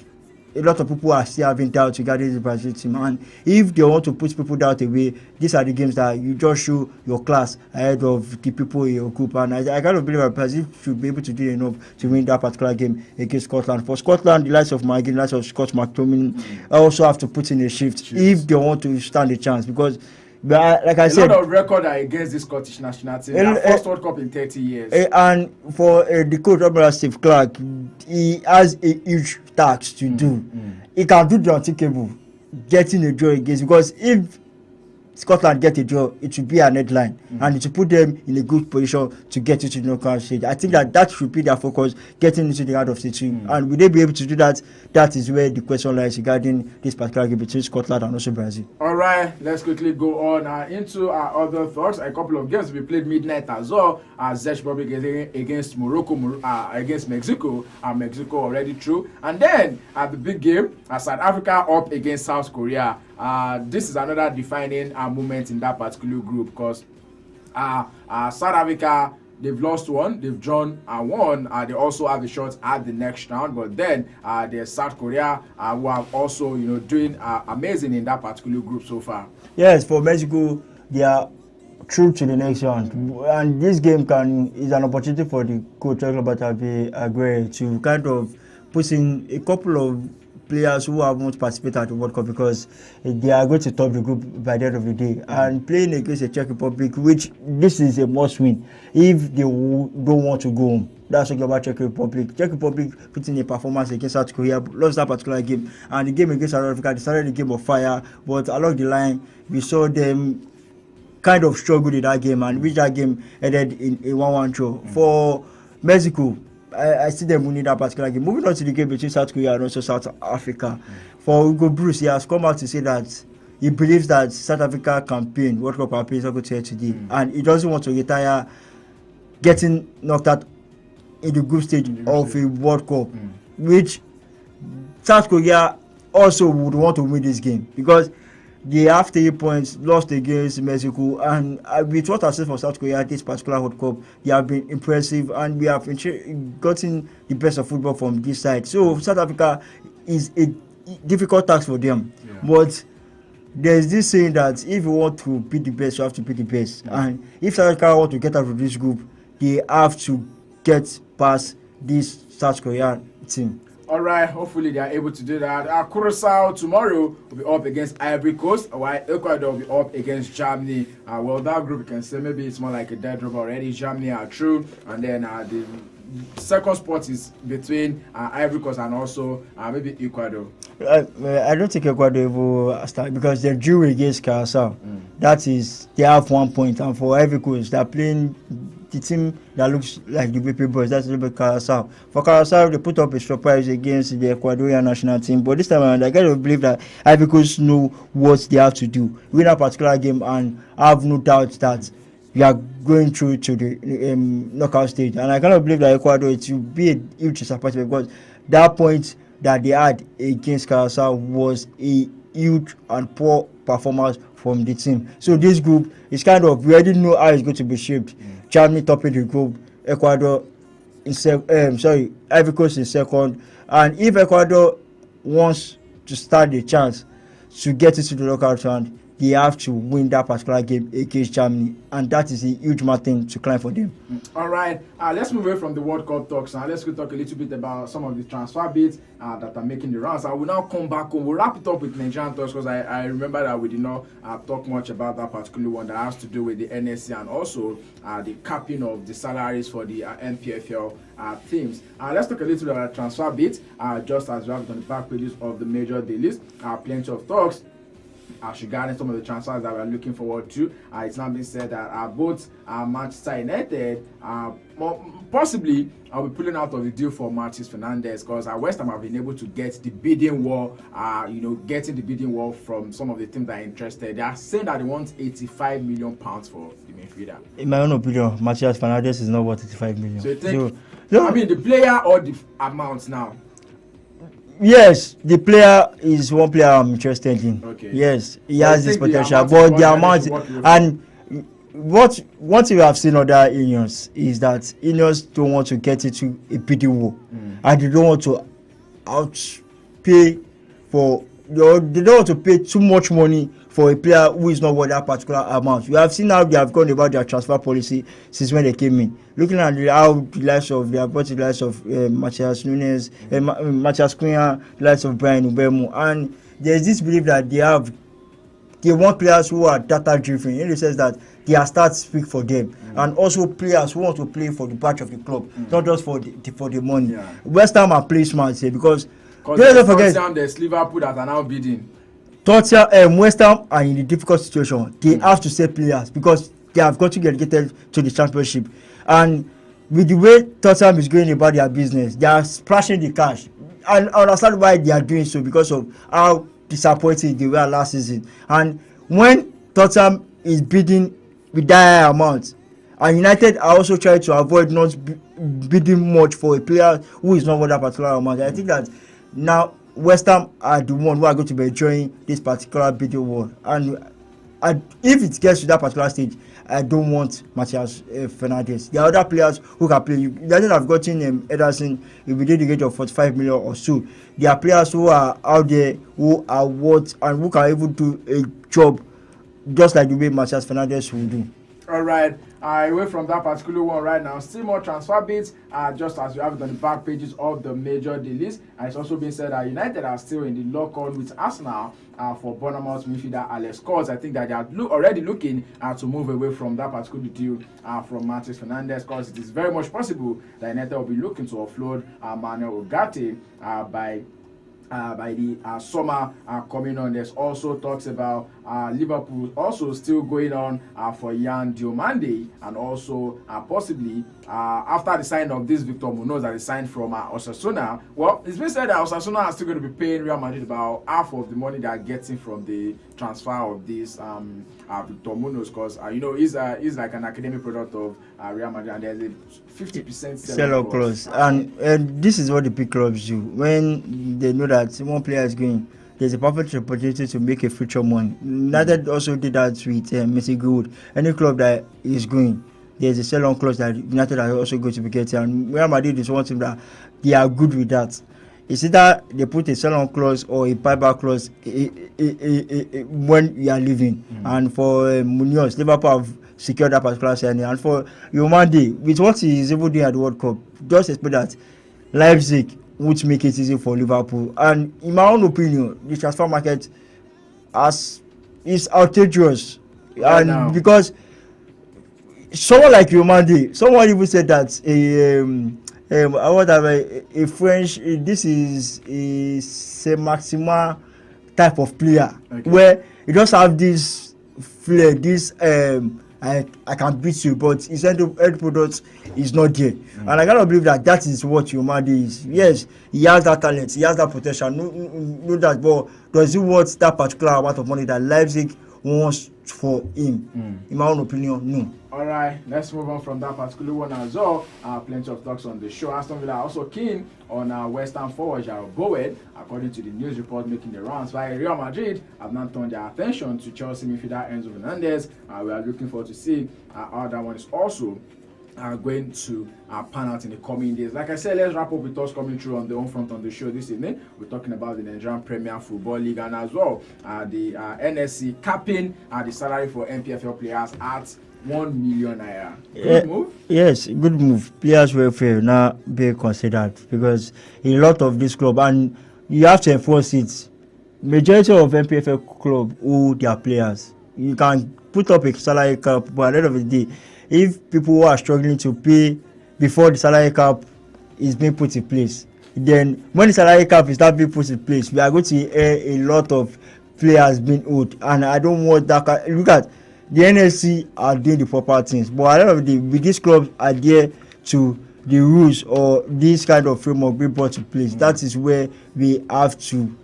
A lot of people are still having doubts regarding the Brazil team, and if they want to put people doubt away, these are the games that you just show your class ahead of the people in your group. And I cannot believe that Brazil should be able to do enough to win that particular game against Scotland. For Scotland, the likes of McGinn, the likes of Scott McTominay also have to put in a shift if they want to stand a chance because. But like I said, a lot of record are against the Scottish national team. Their first World Cup in 30 years. And for the coach, Admiral Steve Clarke, he has a huge task to do. He can do the unthinkable, getting a draw against. Because if Scotland get a draw, it should be an headline, and it will put them in a good position to get into the knockout stage. I think that should be their focus, getting into the round of 62. And will they be able to do that? That is where the question lies regarding this particular game between Scotland and also Brazil. All right, let's quickly go on into our other thoughts. A couple of games we played midnight as well. Czech Republic against Morocco, against Mexico. Mexico already through. And then at the big game, South Africa up against South Korea. This is another defining moment in that particular group because South Africa, they've lost one, they've drawn one. They also have a shot at the next round, but then there's South Korea who have also doing amazing in that particular group so far. Yes, for Mexico, they are through to the next round, and this game is an opportunity for the coach Roberto Aguirre to kind of put in a couple of players who haven't participated at the World Cup because they are going to top the group by the end of the day. And playing against the Czech Republic, which this is a must win if they don't want to go home. That's talking about Czech Republic. Czech Republic put in a performance against South Korea, lost that particular game, and the game against South Africa, they started the game of fire, but along the line we saw them kind of struggled in that game, and which that game ended in a 1-1 draw. For Mexico, I see them winning that particular game. Moving on to the game between South Korea and also South Africa. For Hugo Bruce, he has come out to say that he believes that South Africa campaign, World Cup campaign, is not going to end today. And he doesn't want to retire getting knocked out in the group stage of a World Cup, which South Korea also would want to win this game because they have 3 points, lost against Mexico, and with what I've seen from South Korea this particular World Cup, they have been impressive, and we have gotten the best of football from this side. So South Africa is a difficult task for them, but there's this saying that if you want to be the best, you have to be the best, and if South Africa want to get out of this group, they have to get past this South Korean team. All right, hopefully they are able to do that. Curacao tomorrow will be up against Ivory Coast, while Ecuador will be up against Germany. Well, that group, you can say maybe it's more like a dead drop already. Germany are through, and then the second spot is between Ivory Coast and also maybe Ecuador. I don't think Ecuador will start because they're due against Curacao. That is, they have 1 point, and for Ivory Coast, they're playing the team that looks like the BP boys. That's a little bit Curacao. For Curacao, they put up a surprise against the Ecuadorian national team, but this time around, I kind of believe that Ivory Coast know what they have to do, win a particular game, and I have no doubt that we are going through to the knockout stage. And I cannot believe that Ecuador, it will be a huge disappointment because that point that they had against Curacao was a huge and poor performance from the team. So this group is kind of, we already know how it's going to be shaped. Germany topping the group, Ecuador in Ivory Coast in second. And if Ecuador wants to stand a chance to get into the knockout round, they have to win that particular game against Germany, and that is a huge mountain to climb for them. All right, let's move away from the World Cup talks now. Let's go talk a little bit about some of the transfer bids that are making the rounds. I will now come back home. We'll wrap it up with Nigerian talks because I remember that we did not talk much about that particular one that has to do with the NSC and also the capping of the salaries for the NPFL teams. Let's talk a little bit about transfer bids, just as we have on the back pages of the major dailies. Plenty of talks regarding some of the transfers that we're looking forward to. It's now been said that both Manchester United possibly will be pulling out of the deal for Martins Fernandes because West Ham have been able to get the bidding war, getting the bidding war from some of the teams that are interested. They are saying that they want £85 million for the midfielder. In my own opinion, Martins Fernandes is not worth 85 million. So you think, I mean, the player or the amount now? Yes, the player is one player I'm interested in. Okay. Yes, he has this potential, but the amount and what we have seen other unions is that unions don't want to get into a bidding war, and they don't want to outpay for. They don't want to pay too much money for a player who is not worth that particular amount. You have seen how they have gone about their transfer policy since when they came in. Looking at how the likes of they have brought the likes of Matthias Nunes, Matthias Cunha, the likes of Brian Ubemu, and there's this belief that they want players who are data driven in the sense that their stats speak for them, and also players who want to play for the badge of the club, not just for the money. Yeah. West Ham are play smart here because don't forget there's Liverpool that are now bidding. Tottenham, West Ham are in a difficult situation. They have to sell players because they have got to get relegated to the championship. And with the way Tottenham is going about their business, they are splashing the cash. And I understand why they are doing so because of how disappointing they were last season. And when Tottenham is bidding with that amount, and United are also trying to avoid not bidding much for a player who is not worth that particular amount. I think that now West Ham are the one who are going to be enjoying this particular bidding war, and if it gets to that particular stage, I don't want Matthias Fernandes. There are other players who can play. United have gotten Ederson within the range of 45 million or so. There are players who are out there who are worth and who can even do a job just like the way Matthias Fernandes will do. All right. Away from that particular one right now, still more transfer bids, just as we have it on the back pages of the major dailies. And it's also been said that United are still in the lock-on with Arsenal for Bournemouth midfielder Alex Scott. I think that they are already looking to move away from that particular deal from Martins Fernandes, because it is very much possible that United will be looking to offload Manuel Ugarte by the summer coming on. There's also talks about Liverpool also still going on for Yan Diomande, and also possibly after the sign of this Victor Munoz that is signed from Osasuna. Well, it's been said that Osasuna are still going to be paying Real Madrid about half of the money they are getting from the transfer of this Victor Munoz, because he's like an academic product of Real Madrid, and there's a 50% sell-out clause. And this is what the big clubs do when they know that one player is going. There's a perfect opportunity to make a future money. United also did that with Messi Good. Any club that is going, there's a sell-on clause that United are also going to be getting. And Real Madrid is one team that they are good with that. It's either they put a sell-on clause or a buyback clause when you are leaving. And for Munoz, Liverpool have secured that particular signing. And for Diomande, with what he is able to do at the World Cup, just expect that Leipzig would make it easy for Liverpool. And in my own opinion, the transfer market is outrageous. And now, because someone like Diomande, someone even said that a French, this is a Saint-Maximin type of player, okay, where you just have this flair, this I can beat you, but his end product is not there. And I cannot believe that is what Diomande is. Yes, he has that talent, he has that potential, no that, but does he want that particular amount of money that Leipzig wants for him? In my own opinion, no. All right, let's move on from that particular one as well. Plenty of talks on the show. Aston Villa are also keen on West Ham forward Jarrod Bowen, according to the news report making the rounds. While Real Madrid have not turned their attention to Chelsea midfielder Enzo Fernandez. We are looking forward to see how that one is also are going to pan out in the coming days. Like I said, let's wrap up with us coming through on the home front on the show this evening. We're talking about the Nigerian Premier Football League and as well the NSC capping the salary for NPFL players at 1 million naira. Good move? Yes, good move. Players welfare now be considered because a lot of this club, and you have to enforce it. Majority of NPFL club owe their players. You can put up a salary cap, but at the end of the day, if people who are struggling to pay before the salary cap is being put in place, then when the salary cap is not being put in place, we are going to hear a lot of players being owed, and I don't want that. Look at the NSC are doing the proper things, but at the end of the day, these clubs adhere to the rules or this kind of framework being brought to place. That is where we have to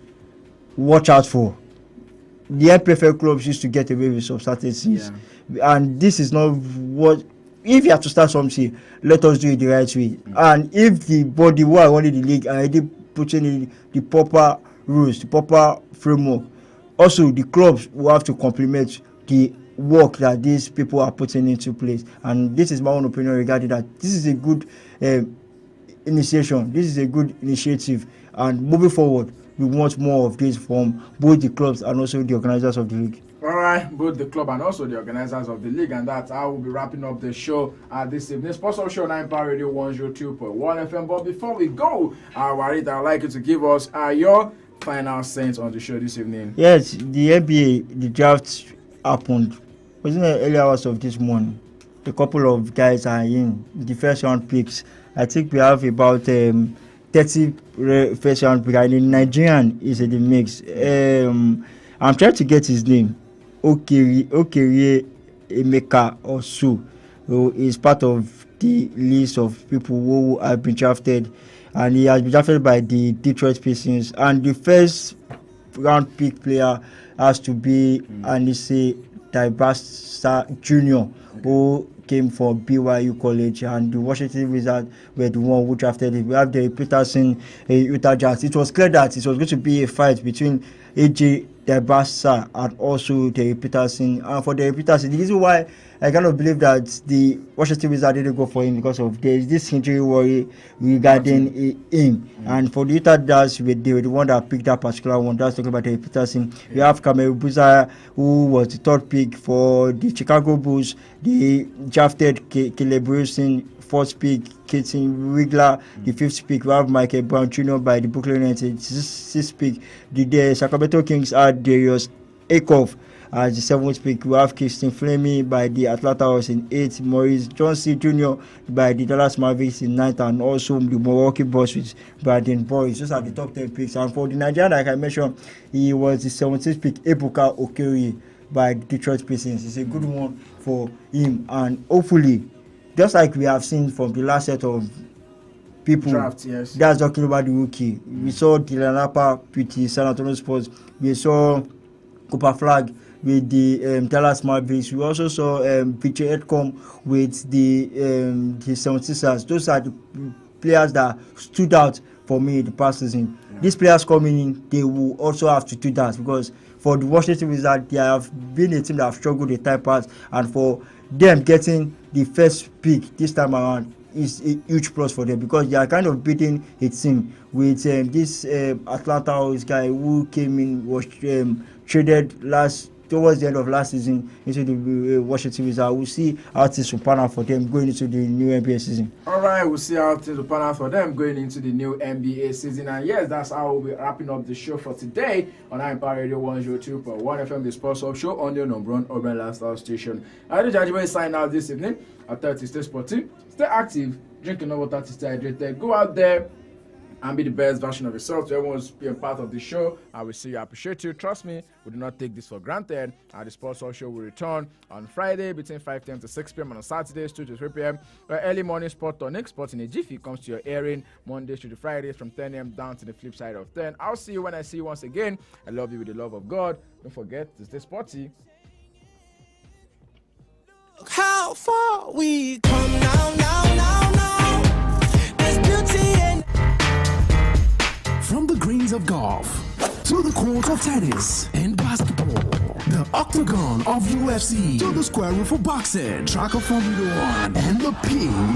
watch out for. The NPFL clubs used to get away with some certain things, and this is not what. If you have to start something, let us do it the right way. And if the body who are running the league are already putting in the proper rules, the proper framework, also the clubs will have to complement the work that these people are putting into place. And this is my own opinion regarding that. This is a good initiation. This is a good initiative, and moving forward, we want more of this from both the clubs and also the organizers of the league. All right, both the club and also the organizers of the league, and that's how we'll be wrapping up the show this evening. Sports Talk Show 9 Power Radio 102.1 FM. But before we go, Warid, I'd like you to give us your final sense on the show this evening. Yes, the NBA, the draft happened. Wasn't it early hours of this morning? A couple of guys are in the first round picks. I think we have about 30 first round picks. And the Nigerian is in the mix. I'm trying to get his name. Okerie Emeka also, who is part of the list of people who have been drafted, and he has been drafted by the Detroit Pistons. And the first round pick player has to be Anise Taibasa Jr., who came from BYU College, and the Washington Wizards were the one who drafted him. We have Derek Peterson, Utah Jazz. It was clear that it was going to be a fight between AJ Taibasa and also Derek Peterson. And for Derek Peterson, the reason why I kind of believe that the Washington Wizards didn't go for him because of there is this injury worry regarding him. And for the Utah Jazz, they were the one that picked that particular one. That's talking about Derek Peterson. We have Kameru Buzaya, who was the third pick for the Chicago Bulls. They drafted Caleb Wilson, fourth pick, Keaton Wigler, the fifth pick. We have Michael Brown Jr. by the Brooklyn Nets, sixth pick. The Sacramento Kings had Darius Akoff as the seventh pick. We have Kirsten Flamey by the Atlanta Hawks in eighth, Maurice Johnson Jr. by the Dallas Mavericks in ninth, and also the Milwaukee Bucks with Braden Boyce. Those are the top 10 picks. And for the Nigerian, like I mentioned, he was the 17th pick, Ebuka Okerie by the Detroit Pistons. It's a good one for him, and hopefully, just like we have seen from the last set of people Draft, yes. that's talking about the rookie. We saw Dylan Harper with the San Antonio Spurs. We saw Cooper Flag with the Dallas Mavericks. We also saw Victor Edcom with the 76ers. Those are the players that stood out for me the past season. Yeah. These players coming in, they will also have to do that, because for the Washington Wizards, they have been a team that have struggled the time past, and for them getting the first pick this time around is a huge plus for them, because they are kind of beating a team with this Atlanta Hawks guy who came in, was traded towards the end of last season into the Washington Wizards. We'll see how things will pan out for them going into the new NBA season. All right, we'll see how things will pan out for them going into the new NBA season. And yes, that's how we'll be wrapping up the show for today on Empire Radio 102.1 FM, the Sports Hub Show on your number one urban lifestyle station. I do Jajibe sign out this evening. I tell you to stay sporty, stay active, drink enough water to stay hydrated. Go out there and be the best version of yourself. To everyone's being part of the show, I will see you. I appreciate you. Trust me, we do not take this for granted. The Sports Hall Show will return on Friday between 5 p.m. to 6 p.m. and on Saturdays 2 to 3 p.m. Early morning sport tonic, Sport in a Jiffy comes to your airing Mondays to Fridays from 10 a.m. down to the flip side of 10. I'll see you when I see you once again. I love you with the love of God. Don't forget to stay sporty. How far we come now. There's beauty in. From the greens of golf to the court of tennis and basketball, the octagon of UFC to the square room for boxing, track of Formula 1, and the ping